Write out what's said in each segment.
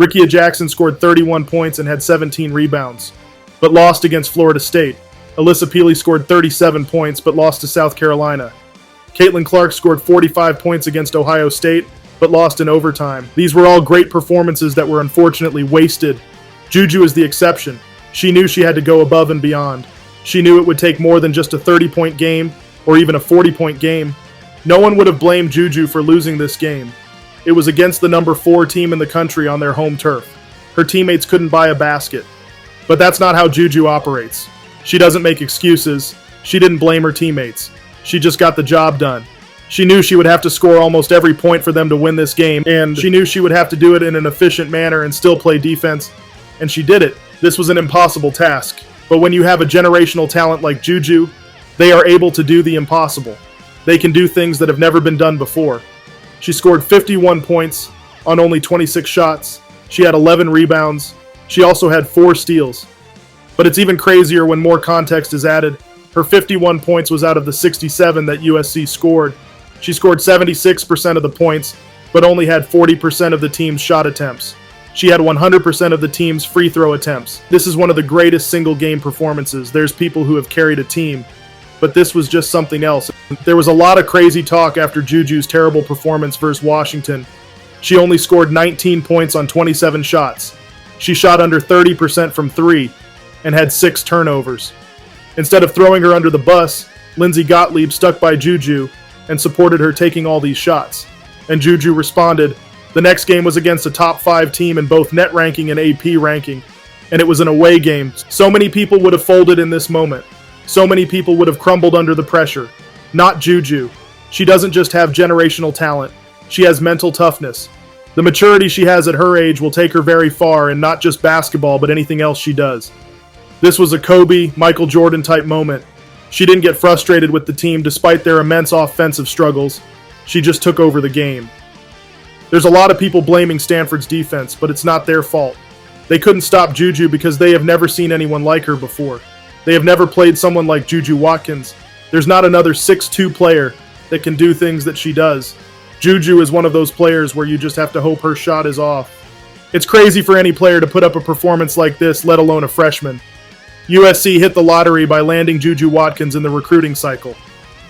Rickea Jackson scored 31 points and had 17 rebounds, but lost against Florida State. Alyssa Peely scored 37 points, but lost to South Carolina. Caitlin Clark scored 45 points against Ohio State, but lost in overtime. These were all great performances that were unfortunately wasted. Juju is the exception. She knew she had to go above and beyond. She knew it would take more than just a 30-point game, or even a 40-point game. No one would have blamed Juju for losing this game. It was against the number 4 team in the country on their home turf. Her teammates couldn't buy a basket. But that's not how Juju operates. She doesn't make excuses. She didn't blame her teammates. She just got the job done. She knew she would have to score almost every point for them to win this game, and she knew she would have to do it in an efficient manner and still play defense, and she did it. This was an impossible task. But when you have a generational talent like Juju, they are able to do the impossible. They can do things that have never been done before. She scored 51 points on only 26 shots. She had 11 rebounds. She also had 4 steals. But it's even crazier when more context is added. Her 51 points was out of the 67 that USC scored. She scored 76% of the points, but only had 40% of the team's shot attempts. She had 100% of the team's free throw attempts. This is one of the greatest single game performances. There's people who have carried a team, but this was just something else. There was a lot of crazy talk after Juju's terrible performance versus Washington. She only scored 19 points on 27 shots. She shot under 30% from 3 and had 6 turnovers. Instead of throwing her under the bus, Lindsey Gottlieb stuck by Juju and supported her taking all these shots. And Juju responded. The next game was against a top 5 team in both net ranking and AP ranking, and it was an away game. So many people would have folded in this moment. So many people would have crumbled under the pressure. Not Juju. She doesn't just have generational talent. She has mental toughness. The maturity she has at her age will take her very far in not just basketball, but anything else she does. This was a Kobe, Michael Jordan type moment. She didn't get frustrated with the team despite their immense offensive struggles. She just took over the game. There's a lot of people blaming Stanford's defense, but it's not their fault. They couldn't stop Juju because they have never seen anyone like her before. They have never played someone like Juju Watkins. There's not another 6'2" player that can do things that she does. Juju is one of those players where you just have to hope her shot is off. It's crazy for any player to put up a performance like this, let alone a freshman. USC hit the lottery by landing Juju Watkins in the recruiting cycle.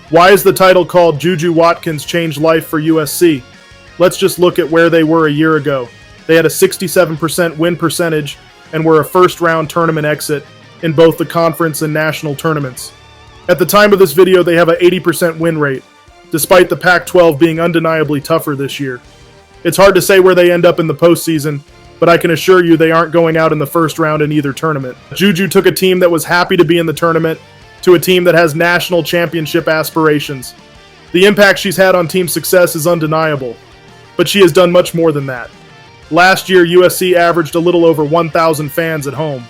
Why is the title called Juju Watkins Changed Life for USC? Let's just look at where they were a year ago. They had a 67% win percentage and were a first-round tournament exit in both the conference and national tournaments. At the time of this video, they have an 80% win rate, despite the Pac-12 being undeniably tougher this year. It's hard to say where they end up in the postseason, but I can assure you they aren't going out in the first round in either tournament. Juju took a team that was happy to be in the tournament to a team that has national championship aspirations. The impact she's had on team success is undeniable, but she has done much more than that. Last year, USC averaged a little over 1,000 fans at home.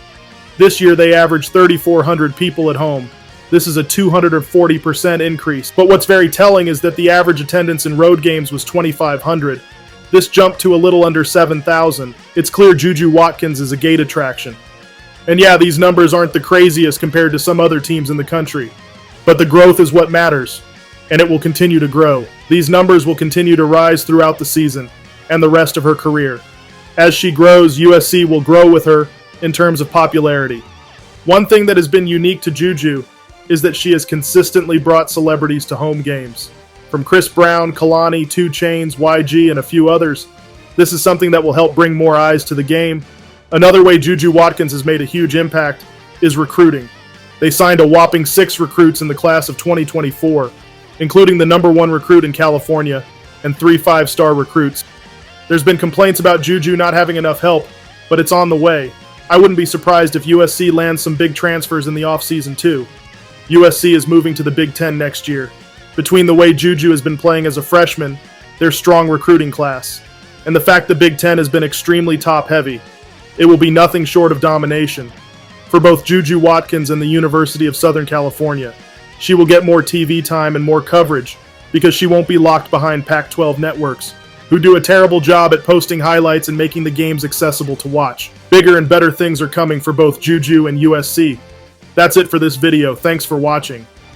This year, they averaged 3,400 people at home. This is a 240% increase. But what's very telling is that the average attendance in road games was 2,500. This jumped to a little under 7,000. It's clear Juju Watkins is a gate attraction. And yeah, these numbers aren't the craziest compared to some other teams in the country. But the growth is what matters, and it will continue to grow. These numbers will continue to rise throughout the season and the rest of her career. As she grows, USC will grow with her in terms of popularity. One thing that has been unique to Juju is that she has consistently brought celebrities to home games. From Chris Brown, Kalani, 2 Chainz, YG, and a few others, this is something that will help bring more eyes to the game. Another way Juju Watkins has made a huge impact is recruiting. They signed a whopping 6 recruits in the class of 2024, including the #1 recruit in California and 3 5-star recruits. There's been complaints about Juju not having enough help, but it's on the way. I wouldn't be surprised if USC lands some big transfers in the offseason too. USC is moving to the Big Ten next year. Between the way Juju has been playing as a freshman, their strong recruiting class, and the fact the Big Ten has been extremely top-heavy, it will be nothing short of domination. For both Juju Watkins and the University of Southern California, she will get more TV time and more coverage because she won't be locked behind Pac-12 networks, who do a terrible job at posting highlights and making the games accessible to watch. Bigger and better things are coming for both Juju and USC. That's it for this video. Thanks for watching.